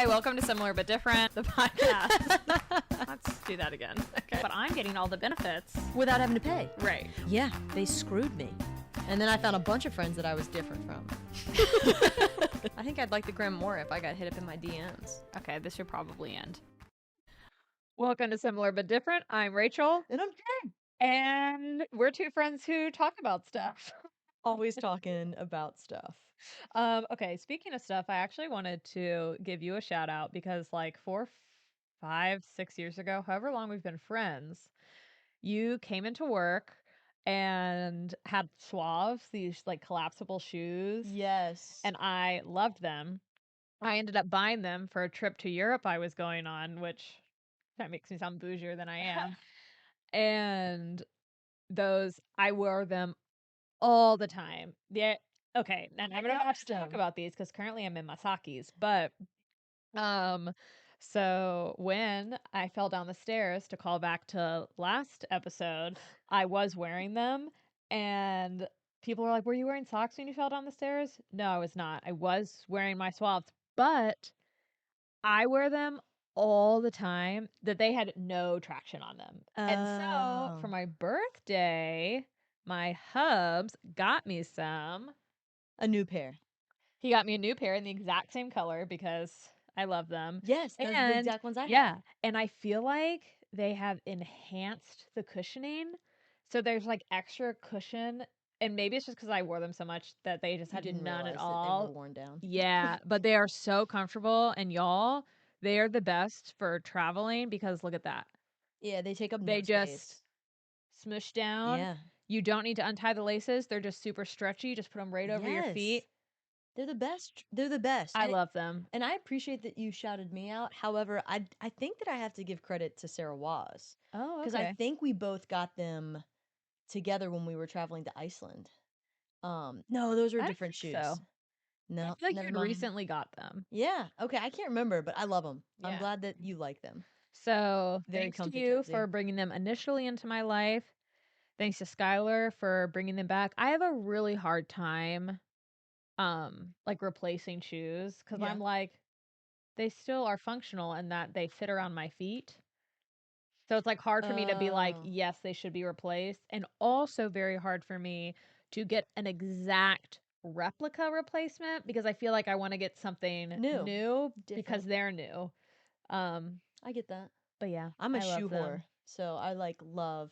Hi, welcome to Similar But Different, the podcast. Let's do that again. Okay. But I'm getting all the benefits. Without having to pay. Right. Yeah, they screwed me. And then I found a bunch of friends that I was different from. I think I'd like the gram more if I got hit up in my DMs. Okay, this should probably end. Welcome to Similar But Different. I'm Rachel. And I'm Jen. And we're two friends who talk about stuff. Always talking about stuff. Okay, speaking of stuff, I actually wanted to give you a shout out because like 4, 5, 6 years ago, however long we've been friends, you came into work and had Suaves, these like collapsible shoes. Yes. And I loved them. I ended up buying them for a trip to Europe I was going on, which that makes me sound bougier than I am. And I wore them all the time. Okay, and I'm gonna have to talk about these because currently I'm in Masaki's, but so when I fell down the stairs, to call back to last episode, I was wearing them and people were like, "Were you wearing socks when you fell down the stairs?" No, I was not. I was wearing my Suaves, but I wear them all the time that they had no traction on them. And so for my birthday, my hubs got me some. A new pair. He got me a new pair in the exact same color because I love them. Yes, those are the exact ones I have. Yeah, and I feel like they have enhanced the cushioning. So there's like extra cushion, and maybe it's just because I wore them so much that they just had Didn't none realize at that all. they were worn down. Yeah, but they are so comfortable, and y'all, they are the best for traveling because look at that. Yeah, they take up They no just space. smush down. Yeah. You don't need to untie the laces. They're just super stretchy. You just put them right over your feet. They're the best. They're the best. I love them. And I appreciate that you shouted me out. However, I think that I have to give credit to Sarah Waz. Oh, okay. Because I think we both got them together when we were traveling to Iceland. No, those are I don't different think shoes. so. No, I feel like never you mind. recently got them. Yeah. Okay, I can't remember, but I love them. I'm Yeah. glad that you like them. So Very thanks to comfy, you cozy. for bringing them initially into my life. Thanks to Skylar for bringing them back. I have a really hard time, like replacing shoes because Yeah. I'm like, they still are functional in that they fit around my feet. So it's like hard for me to be like, Oh. yes, they should be replaced. And also very hard for me to get an exact replica replacement because I feel like I want to get something new because Different. they're new. I get that. But yeah, I'm a I love shoe them. whore, so I love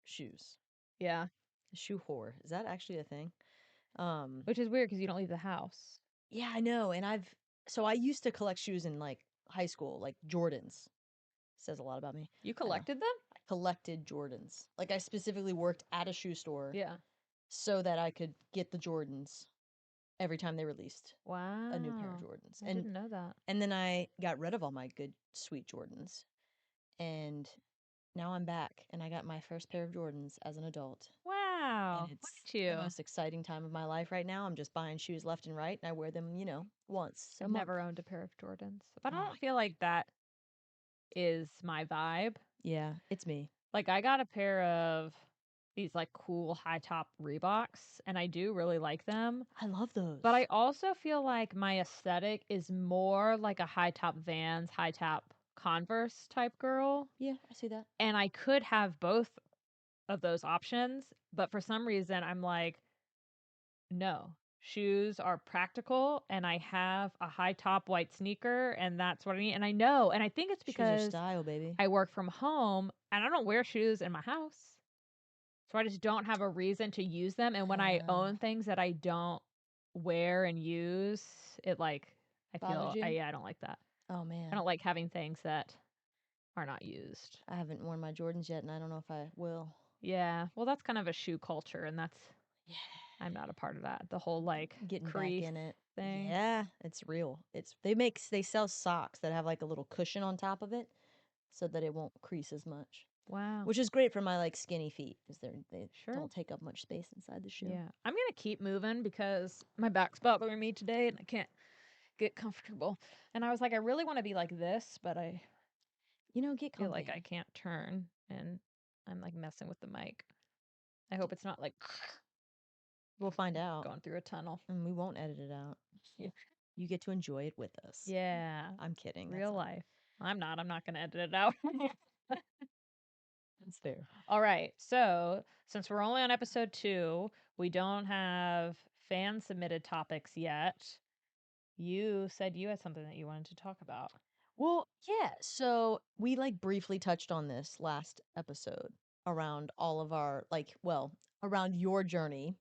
shoes. Yeah, Shoe whore. Is that actually a thing? which is weird because you don't leave the house. Yeah, I know. And I used to collect shoes in like high school, like Jordans. Says a lot about me. You I know. collected them? I collected Jordans. Like I specifically worked at a shoe store Yeah. so that I could get the Jordans every time they released Wow. a new pair of Jordans. I didn't know that. And then I got rid of all my good sweet Jordans. And now I'm back and I got my first pair of Jordans as an adult. Wow. And Look it's at you. the most exciting time of my life right now. I'm just buying shoes left and right and I wear them, once. I've never owned a pair of Jordans. But I Oh don't feel like that is my vibe. Yeah, it's me. Like I got a pair of these like cool high top Reeboks and I do really like them. I love those. But I also feel like my aesthetic is more like a high top Vans, high top Converse type girl. Yeah, I see that. And I could have both of those options, but for some reason I'm like, no. Shoes are practical and I have a high top white sneaker and that's what I need. And I know, and I think it's Shoes are because style, baby. I work from home and I don't wear shoes in my house. So I just don't have a reason to use them. And when I own things that I don't wear and use, it like I Bothers feel you? yeah, I don't like that. Oh man. I don't like having things that are not used. I haven't worn my Jordans yet and I don't know if I will. Yeah. Well, that's kind of a shoe culture and that's Yeah. I'm not a part of that. The whole like Getting back crease in it. thing. Yeah, it's real. They sell socks that have like a little cushion on top of it so that it won't crease as much. Wow. Which is great for my like skinny feet because they Sure. don't take up much space inside the shoe. Yeah. I'm gonna keep moving because my back's bothering me today and I can't get comfortable. And I was like, I really want to be like this, but I Get feel comfy. like I can't turn and I'm like messing with the mic. I hope it's not like We'll find out. going through a tunnel. And we won't edit it out. Yeah. You get to enjoy it with us. Yeah. I'm kidding. Real That's life. I'm not going to edit it out. That's fair. All right. So, since we're only on episode 2, we don't have fan submitted topics yet. You said you had something that you wanted to talk about. Well, yeah. So we like briefly touched on this last episode around all of our around your journey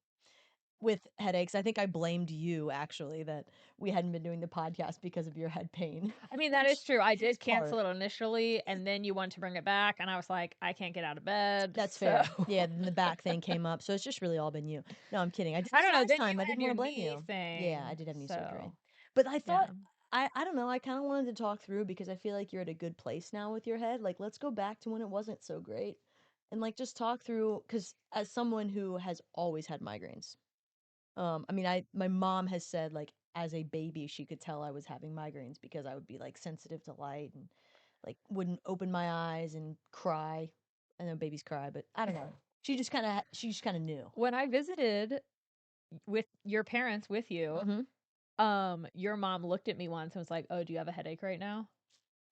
with headaches. I think I blamed you actually that we hadn't been doing the podcast because of your head pain. I mean, that is true. I is did part. cancel it initially, and then you wanted to bring it back, and I was like, I can't get out of bed. That's so- fair. Yeah, then the back thing came up, so it's just really all been you. No, I'm kidding. I did I this don't know. last Then time. you I had didn't your want to blame knee you. thing. Yeah, I did have knee surgery. so, But I thought yeah. I don't know, I kind of wanted to talk through because I feel like you're at a good place now with your head. Like let's go back to when it wasn't so great. And like just talk through cuz as someone who has always had migraines. I mean, my mom has said like as a baby she could tell I was having migraines because I would be like sensitive to light and like wouldn't open my eyes and cry. I know babies cry, but I don't know. She just kind of knew. When I visited with your parents with you, your mom looked at me once and was like, "Oh, do you have a headache right now?"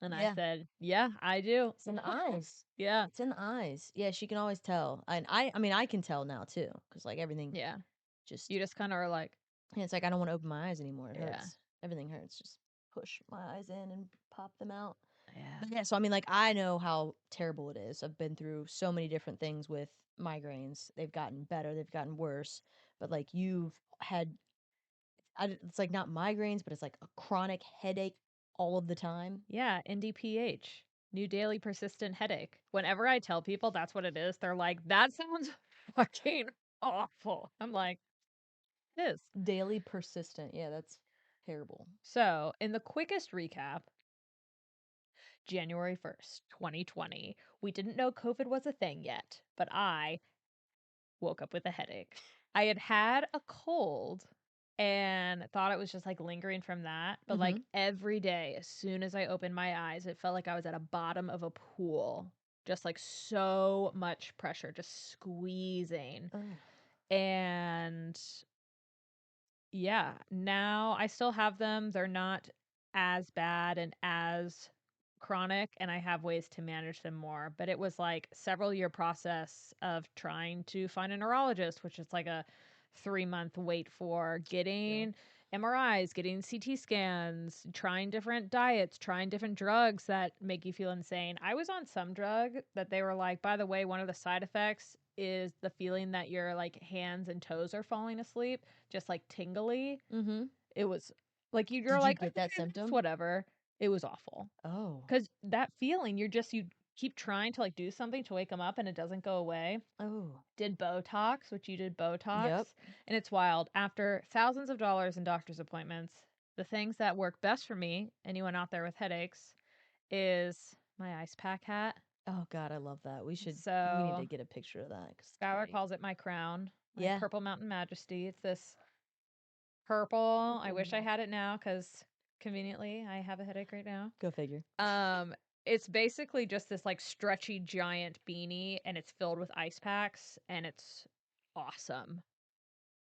And I Yeah. said, "Yeah, I do." It's in the eyes. Yeah. It's in the eyes. Yeah, she can always tell. And I mean, I can tell now too, because like everything Yeah. just, You just kind of are like, yeah, it's like I don't want to open my eyes anymore. It Yeah. hurts. Everything hurts. Just push my eyes in and pop them out. yeah. But yeah, so I mean, like I know how terrible it is. I've been through so many different things with migraines. They've gotten better. They've gotten worse. But like you've had, it's like not migraines, but it's like a chronic headache all of the time. Yeah, NDPH, new daily persistent headache. Whenever I tell people that's what it is, they're like, "That sounds fucking awful." I'm like, "It is." Daily persistent. Yeah, that's terrible. So, in the quickest recap, January 1st, 2020, we didn't know COVID was a thing yet, but I woke up with a headache. I had had a cold and thought it was just like lingering from that. But like every day, as soon as I opened my eyes, it felt like I was at a bottom of a pool. Just like so much pressure, just squeezing. And yeah, now I still have them. They're not as bad and as chronic, and I have ways to manage them more. But it was like several year process of trying to find a neurologist, which is like a 3 month wait for getting MRIs, getting CT scans, trying different diets, trying different drugs that make you feel insane. I was on some drug that they were like, by the way, one of the side effects is the feeling that your like hands and toes are falling asleep, just like tingly. It was like you're Did you like, get that "Okay, symptom? it's whatever." It was awful. Oh. Because that feeling, you keep trying to like do something to wake them up and it doesn't go away. Oh. Did Botox, which you did Botox. Yep. And it's wild. After thousands of dollars in doctor's appointments, the things that work best for me, anyone out there with headaches, is my ice pack hat. Oh God, I love that. We need So to get a picture of that. Skylar calls it my crown, my Yeah. Purple Mountain Majesty. It's this purple. I wish I had it now because conveniently I have a headache right now. Go figure. It's basically just this like stretchy giant beanie and it's filled with ice packs and it's awesome.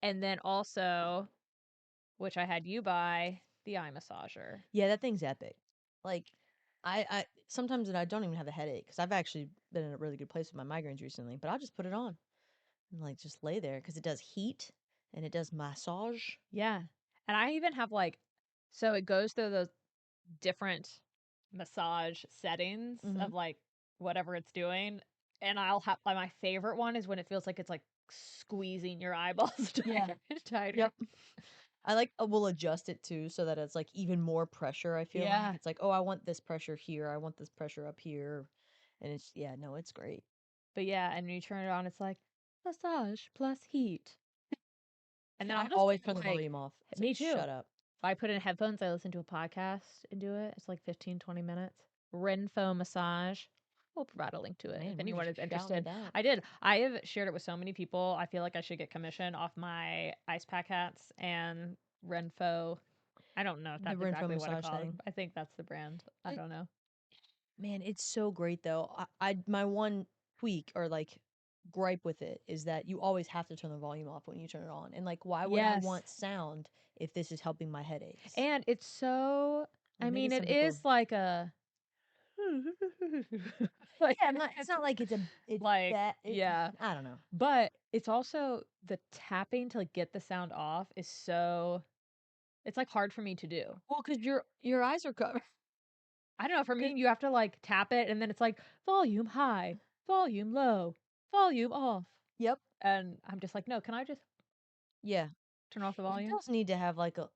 And then also, which I had you buy, the eye massager. Yeah, that thing's epic. Like, I sometimes I don't even have a headache because I've actually been in a really good place with my migraines recently. But I'll just put it on and like just lay there because it does heat and it does massage. Yeah. And I even have like, so it goes through those different massage settings of like whatever it's doing. And I'll have like my favorite one is when it feels like it's like squeezing your eyeballs tighter. Yep. I like will adjust it too so that it's like even more pressure. I feel Yeah. like it's like, oh, I want this pressure here. I want this pressure up here, and it's no, it's great. But yeah, and when you turn it on, it's like massage plus heat. And then I I'll just always put, turn the like, volume off. It's me like, too. shut up. If I put in headphones, I listen to a podcast and do it. It's like 15, 20 minutes. Renfo massage. We'll provide a link to it Man, if we anyone were is shouting interested. it out. I did. I have shared it with so many people. I feel like I should get commission off my ice pack hats and Renfo. I don't know if The that's Renfo exactly what I massage call it. thing. I think that's the brand. I don't know. Man, it's so great though. My one tweak or like gripe with it is that you always have to turn the volume off when you turn it on. And like, why would I Yes. want sound if this is helping my headaches? And it's so, I Maybe mean, some it is people- like a, like, Yeah, it's not like it's like, that. yeah. I don't know. But it's also the tapping to like get the sound off is so, it's like hard for me to do. Well, because your eyes are covered. I don't know. For me, 'Cause- you have to like tap it, and then it's like volume high, volume low, volume off, Yep. and I'm just like, no. Can I just Yeah. turn off the It volume? does need to have like a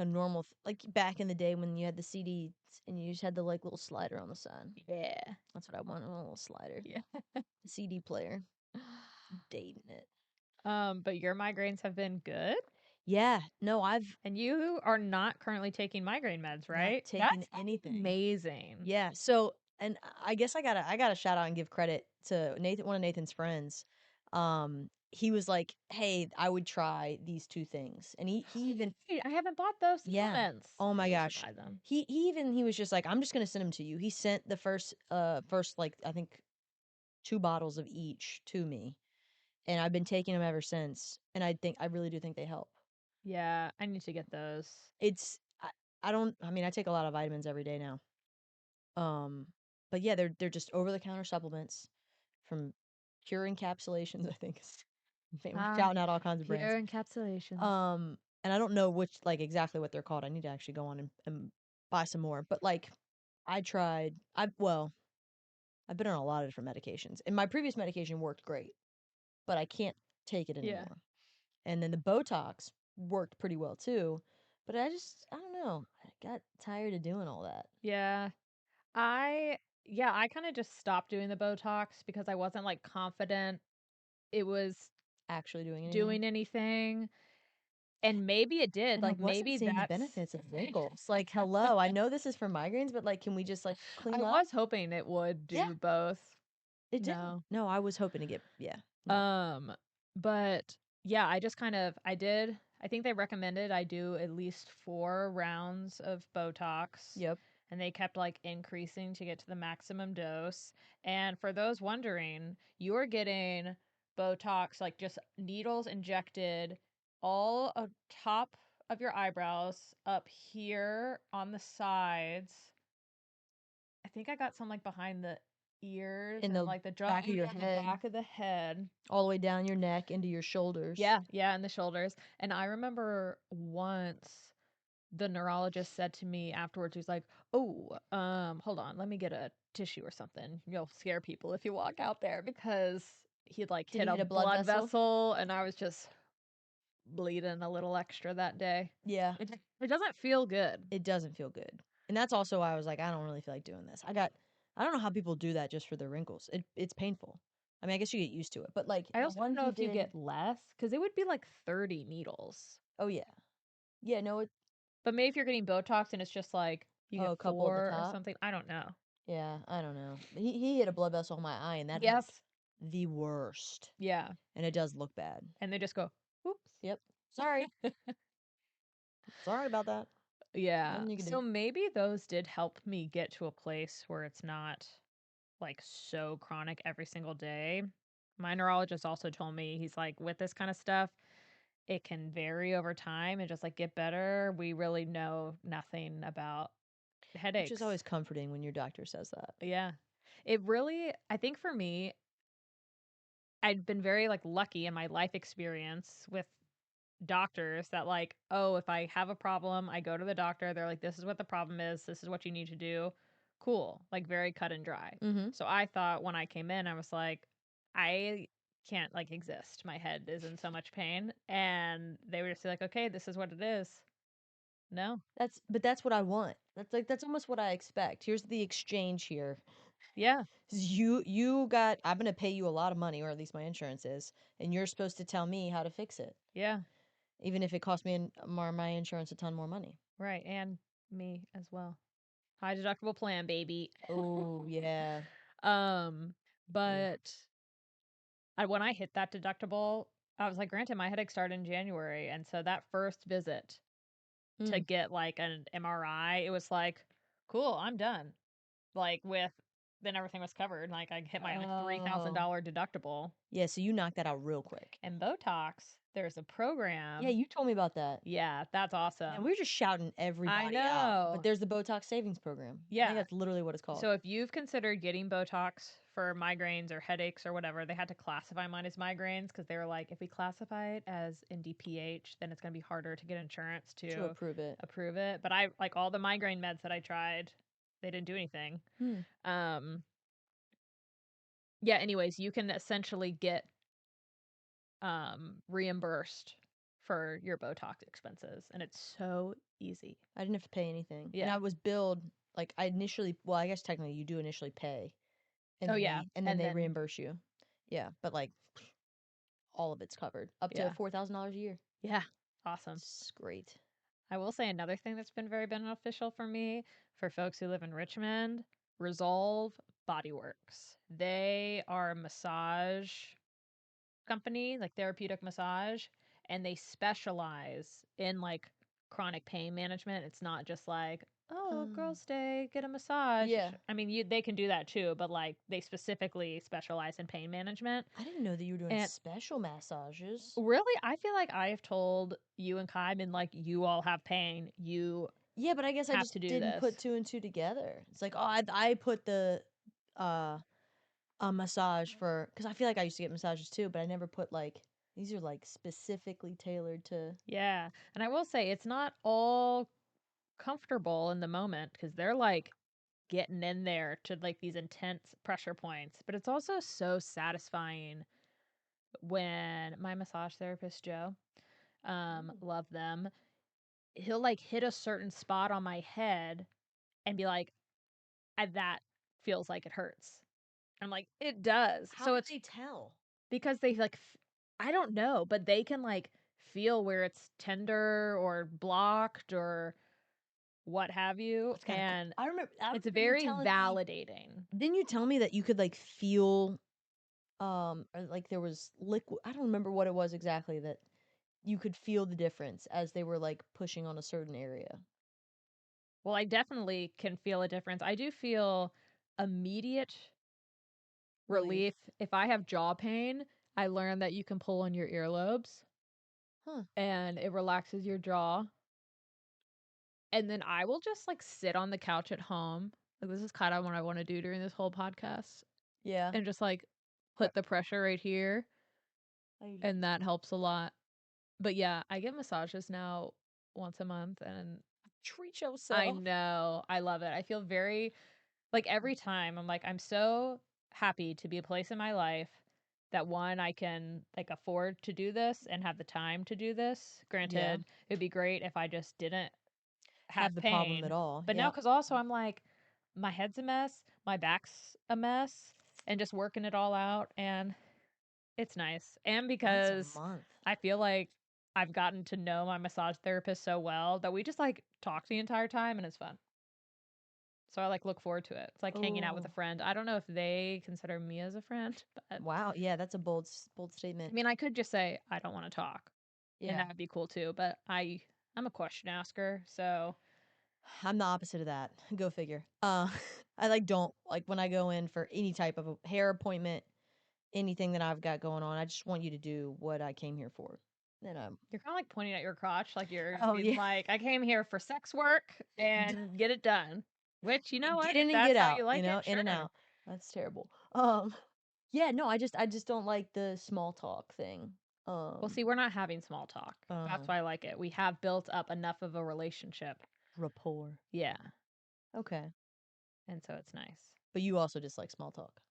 normal like back in the day when you had the CDs and you just had the like little slider on the side. Yeah. That's what I want, a little slider. Yeah. The CD player. Dating it. But your migraines have been good, Yeah. No, I've and you are not currently taking migraine meds, right? taken That's anything. amazing. Yeah. So, and I guess I gotta shout out and give credit to Nathan, one of Nathan's friends. He was like, "Hey, I would try these two things," and he even Hey, I haven't bought those yeah. supplements. Oh my I need to gosh. buy them. He was just like, "I'm just gonna send them to you." He sent the first like I think 2 bottles of each to me, and I've been taking them ever since. And I really do think they help. Yeah, I need to get those. It's I don't I mean I take a lot of vitamins every day now. Um, but yeah, they're just over the counter supplements from Pure Encapsulations, I think. We're shouting out all kinds of brands. Pure encapsulations. And I don't know which like exactly what they're called. I need to actually go on and buy some more. But like I've been on a lot of different medications. And my previous medication worked great, but I can't take it Yeah. anymore. And then the Botox worked pretty well too. But I don't know. I got tired of doing all that. Yeah. I kind of just stopped doing the Botox because I wasn't like confident it was Actually doing anything. doing anything. And maybe it did. And I Like wasn't maybe seeing the that's benefits of wrinkles. Like, hello, I know this is for migraines, but like, can we just like clean I up? was hoping it would do Yeah. both. It didn't. No. No, I was hoping to get no. But yeah, I think they recommended I do at least 4 rounds of Botox. Yep. And they kept like increasing to get to the maximum dose. And for those wondering, you're getting Botox, like just needles injected all on top of your eyebrows, up here on the sides. I think I got some like behind the ears In and the like the back of your head. back of the head. All the way down your neck into your shoulders. Yeah, and the shoulders. And I remember once the neurologist said to me afterwards, he's like, "Oh, hold on, let me get a tissue or something. You'll scare people if you walk out there," because he'd like Did hit he a hit a blood vessel, and I was just bleeding a little extra that day. Yeah. It doesn't feel good. It doesn't feel good. And that's also why I was like, I don't really feel like doing this. I don't know how people do that just for their wrinkles. It's painful. I mean, I guess you get used to it. But like I the also one don't know he if you did. get less because it would be like 30 needles. Oh yeah. Yeah, no, But maybe if you're getting Botox and it's just like you a get couple at the 4 or top. something, I don't know. Yeah, I don't know. He hit a blood vessel in my eye and that Yes. hurt the worst. Yeah. And it does look bad. And they just go, "Oops." Yep. Sorry. Sorry about that. Yeah. Nothing you can So do. maybe those did help me get to a place where it's not like so chronic every single day. My neurologist also told me, he's like, with this kind of stuff, it can vary over time and just like get better. We really know nothing about headaches. Which is always comforting when your doctor says that. Yeah. It really, I think for me, I'd been very like lucky in my life experience with doctors that like, oh, if I have a problem, I go to the doctor. They're like, this is what the problem is. This is what you need to do. Cool. Like very cut and dry. Mm-hmm. So I thought when I came in, I was like, I can't like exist. My head is in so much pain. And they were just like, okay, this is what it is. No. That's what I want. That's almost what I expect. Here's the exchange here. Yeah. I'm gonna pay you a lot of money, or at least my insurance is, and you're supposed to tell me how to fix it. Yeah. Even if it costs me my insurance a ton more money. Right. And me as well. High deductible plan, baby. Oh yeah. But when I hit that deductible, I was like, granted, my headache started in January. And so that first visit to get like an MRI, it was like, cool, I'm done. Like with then everything was covered. Like I hit my like Oh. $3,000 deductible. Yeah, so you knocked that out real quick. And Botox, there's a program. Yeah, you told me about that. Yeah, that's awesome. And we were just shouting everybody out. know. But there's the Botox savings program. I Yeah. think that's literally what it's called. So if you've considered getting Botox for migraines or headaches or whatever, they had to classify mine as migraines because they were like, if we classify it as NDPH, then it's going to be harder to get insurance to approve it. But I like all the migraine meds that I tried, they didn't do anything. Yeah, anyways, you can essentially get reimbursed for your Botox expenses, and it's so easy. I didn't have to pay anything. And Yeah. I was billed like I initially, well, I guess technically you do initially pay. And Oh, then yeah, and then and they then- reimburse you. Yeah, but like all of it's covered up to Yeah. $4,000 a year. Yeah, awesome. It's great. I will say another thing that's been very beneficial for me, for folks who live in Richmond, Resolve Bodyworks. They are a massage company, like therapeutic massage, and they specialize in like chronic pain management. It's not just like, oh, girls' day, get a massage. Yeah. I mean, they can do that too, but like they specifically specialize in pain management. I didn't know that you were doing And- special massages. Really, I feel like I have told you and Kai, been like, you all have pain. You Yeah, but I guess I have just to do didn't put this. 2 and 2 together. It's like, oh, I put the a massage for, because I feel like I used to get massages too, but I never put like, these are like specifically tailored to. Yeah. And I will say it's not all comfortable in the moment because they're like getting in there to like these intense pressure points, but it's also so satisfying when my massage therapist, Joe, love them, he'll like hit a certain spot on my head and be like, that feels like it hurts. I'm like, it does. How so can it's they tell? because they like I don't know, but they can like feel where it's tender or blocked or what have you. That's kinda cool. And I remember it's you very telling me- validating. Didn't you tell me that you could like feel or like there was liquid, I don't remember what it was exactly, that you could feel the difference as they were like pushing on a certain area. Well, I definitely can feel a difference. I do feel immediate relief. If I have jaw pain, I learned that you can pull on your earlobes. Huh. And it relaxes your jaw. And then I will just like sit on the couch at home. Like this is kind of what I want to do during this whole podcast. Yeah. And just like put the pressure right here. And that helps a lot. But yeah, I get massages now once a month and treat yourself. I know. I love it. I feel very like every time I'm like, I'm so happy to be a place in my life that one, I can like afford to do this and have the time to do this. Granted, it'd be great if I just didn't have the pain, problem at all. But now, because also I'm like, my head's a mess, my back's a mess, and just working it all out, and it's nice. And because Once a month. I feel like I've gotten to know my massage therapist so well that we just like talk the entire time, and it's fun. So I like look forward to it. It's like hanging out with a friend. I don't know if they consider me as a friend, but Wow, yeah, that's a bold statement. I mean, I could just say I don't want to talk, and Yeah. that would be cool too. But I'm a question asker, so I'm the opposite of that. Go figure. I like don't like when I go in for any type of a hair appointment, anything that I've got going on. I just want you to do what I came here for. Then you're kind of like pointing at your crotch, like you're Oh, being yeah. like, I came here for sex work and get it done. Which you know what, get in if and that's get how out. you like know, it, in and sure. out. That's terrible. Yeah, no, I just don't like the small talk thing. Well, see, we're not having small talk. That's Uh, why I like it. We have built up enough of a relationship. rapport. Yeah, Okay, and so it's nice. but you also dislike small talk.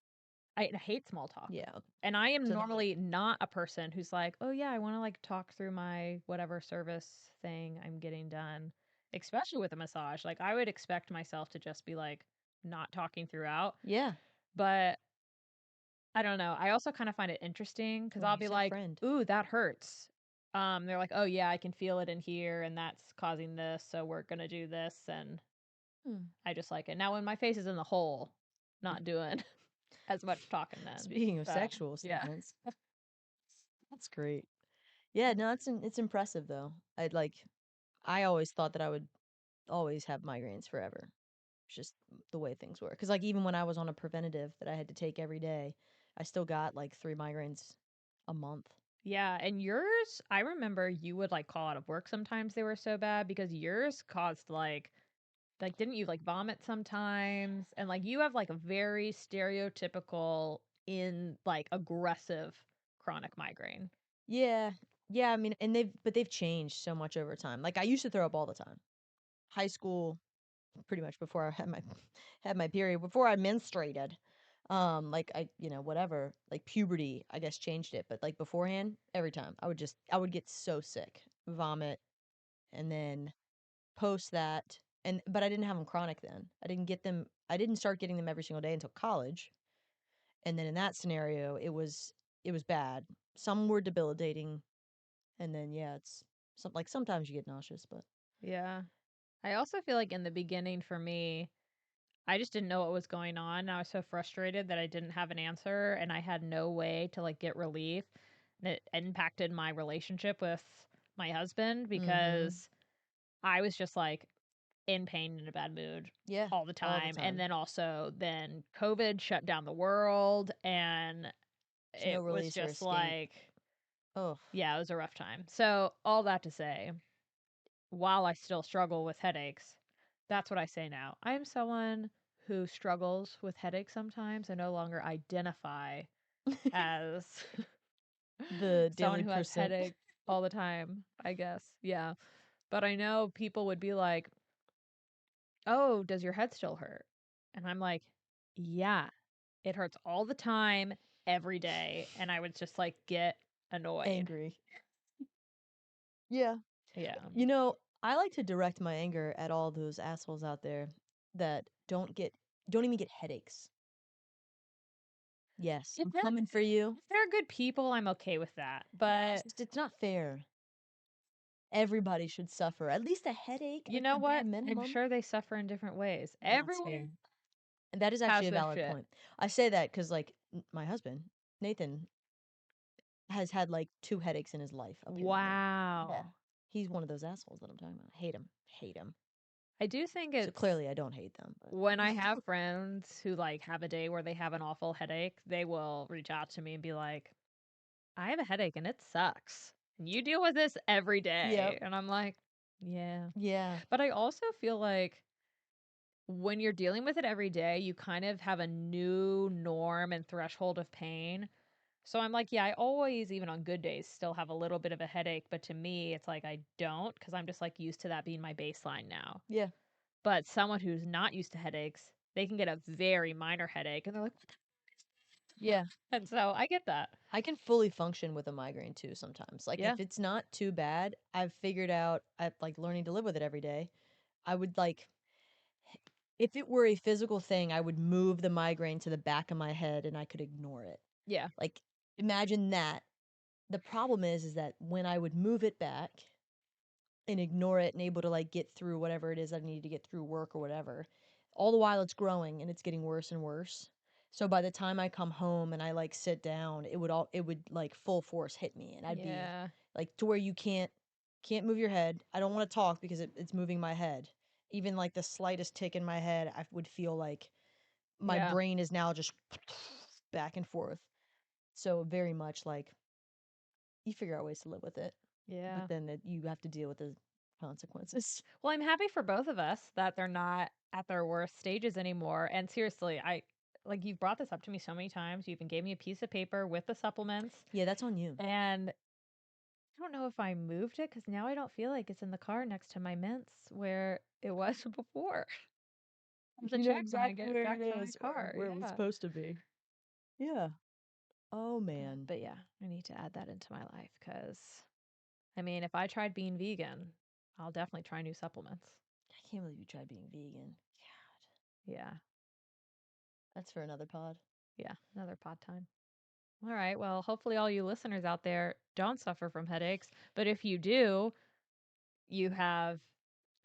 I hate small talk. Yeah. Okay. And I am So- normally not a person who's like, oh yeah, I want to like talk through my whatever service thing I'm getting done, especially with a massage. Like I would expect myself to just be like not talking throughout. Yeah. But I don't know. I also kind of find it interesting because Well, I'll you be said like, friend. ooh, that hurts. They're like, oh yeah, I can feel it in here and that's causing this, so we're gonna do this, and I just like it. Now when my face is in the hole, not doing as much talking then. Speaking of So, sexual yeah. statements, that's great. Yeah, no, it's impressive though. I always thought that I would always have migraines forever. just the way things were. Because like even when I was on a preventative that I had to take every day, I still got like 3 migraines a month. Yeah, and yours, I remember you would like call out of work sometimes they were so bad because yours caused like didn't you like vomit sometimes? And like you have like a very stereotypical in like aggressive chronic migraine. Yeah, yeah. I mean, and they've changed so much over time. Like I used to throw up all the time. High school, pretty much before I had my had my period, before I menstruated. Like I, whatever, like puberty, I guess changed it, but like beforehand, every time I would get so sick, vomit, and then post that, but I didn't have them chronic then. I didn't start getting them every single day until college, and then in that scenario, it was bad. Some were debilitating, and then yeah, it's like sometimes you get nauseous, but Yeah. I also feel like in the beginning for me, I just didn't know what was going on. And I was so frustrated that I didn't have an answer and I had no way to like get relief. And it impacted my relationship with my husband mm-hmm. because I was just like in pain and in a bad mood Yeah, all the all the time. And time. then COVID shut down the world and There's no it was release or just escape. like, Oh, yeah, it was a rough time. So, all that to say, while I still struggle with headaches, that's what I say now. I am someone who struggles with headaches sometimes. I no longer identify as the someone daily who has percent. headaches all the time, I guess. Yeah. But I know people would be like, "Oh, does your head still hurt?" And I'm like, "Yeah, it hurts all the time, every day." And I would just like get annoyed. Angry. Yeah. Yeah. I like to direct my anger at all those assholes out there that don't even get headaches. Yes, If I'm they're coming for you. if they're good people, I'm okay with that. But It's not fair. Everybody should suffer at least a headache, you like know the bare what? I'm minimum. sure they suffer in different ways. That's fair. Everyone And that is actually has a their valid shit. point. I say that because, like, my husband, Nathan, has had like 2 headaches in his life, apparently. Yeah. Wow. He's one of those assholes that I'm talking about. Hate him. Hate him. I do think So it's clearly I don't hate them, but when I have friends who like have a day where they have an awful headache, they will reach out to me and be like, I have a headache and it sucks. And you deal with this every yep. day. And I'm like, yeah. Yeah. But I also feel like when you're dealing with it every day, you kind of have a new norm and threshold of pain. So I'm like, yeah, I always, even on good days, still have a little bit of a headache. But to me, it's like I don't because I'm just like used to that being my baseline now. Yeah. But someone who's not used to headaches, they can get a very minor headache and they're like, Yeah. and so I get that. I can fully function with a migraine too sometimes. Like Yeah. if it's not too bad, I've figured out I'm like learning to live with it every day. I would like if it were a physical thing, I would move the migraine to the back of my head and I could ignore it. Yeah. Like imagine that. The problem is that when I would move it back and ignore it and able to like get through whatever it is I need to get through work or whatever, all the while it's growing and it's getting worse and worse. So by the time I come home and I like sit down, it would like full force hit me and I'd be Yeah. like to where you can't move your head. I don't want to talk because it's moving my head. Even like the slightest tick in my head, I would feel like my Yeah. brain is now just back and forth. So very much like you figure out ways to live with it, but Yeah. then you have to deal with the consequences. Well, I'm happy for both of us that they're not at their worst stages anymore. And seriously, I like you've brought this up to me so many times. You even gave me a piece of paper with the supplements. Yeah, that's on you. And I don't know if I moved it because now I don't feel like it's in the car next to my mints where it was before. I have to You know check when I exactly get where back it to my is or car. where it was Yeah. supposed to be. Yeah. Oh man. But yeah, I need to add that into my life because, I mean, if I tried being vegan, I'll definitely try new supplements. I can't believe you tried being vegan. Yeah. That's for another pod. Yeah. Another pod time. All right. Well, hopefully, all you listeners out there don't suffer from headaches. But if you do, you have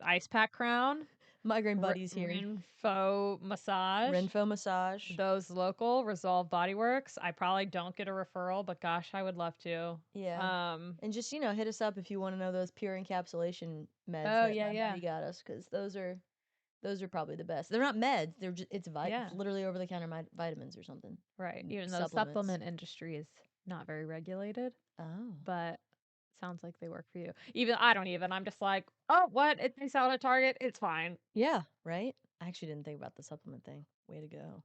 ice pack crown, Migraine buddies here. Rinfo massage, Renfo massage. those local Resolve Body Works. I probably don't get a referral, but gosh, I would love to. Yeah. Um. And just, hit us up if you want to know those pure encapsulation meds Oh that yeah, my yeah. buddy got us, because those are Those are probably the best. They're not meds. They're just it's Yeah. literally over the counter vitamins or something. Right. Mm, Even though the supplements. supplement industry is not very regulated, Oh. but sounds like they work for you. Even I don't even. I'm just like, oh, what? It they sell at Target. It's fine. Yeah, right? I actually didn't think about the supplement thing. Way to go.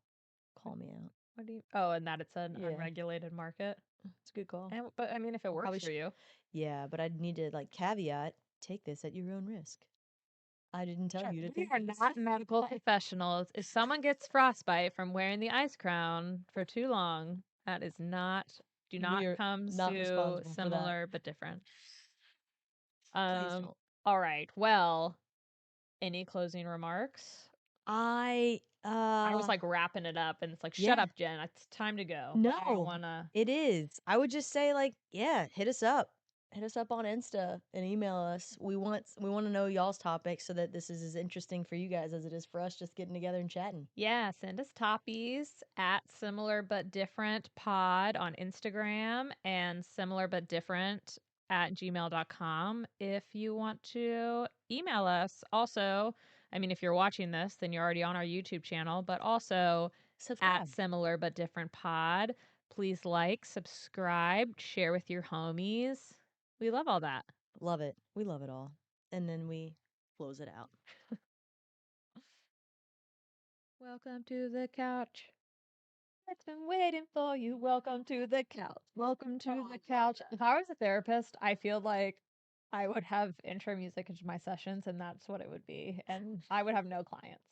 Call me out. What do you? Oh, and that it's an Yeah. unregulated market. It's a good call. And but I mean, if it I works probably for you, Yeah, but I'd need to like caveat, take this at your own risk. I didn't tell sure. you to We take are this. not medical professionals. If someone gets frostbite from wearing the ice crown for too long, that is not. Do not We are come not sue. responsible for that. Similar but different. Please don't. All right. Well, any closing remarks? I was like wrapping it up, and it's like, shut yeah. up, Jen. It's time to go. I don't No, wanna. it is. I would just say like, yeah, hit us up. Hit us up on Insta and email us. We want to know y'all's topics so that this is as interesting for you guys as it is for us just getting together and chatting. Yeah, send us toppies at similar but different pod on Instagram and similar but different at gmail.com if you want to email us. Also, I mean, if you're watching this, then you're already on our YouTube channel, but also Subscribe. at similar but different pod. Please like, subscribe, share with your homies. We love all that. Love it. We love it all. And then we close it out. Welcome to the couch. It's been waiting for you. Welcome to the couch. Welcome to the couch. If I was a therapist, I feel like I would have intro music into my sessions, and that's what it would be. And I would have no clients.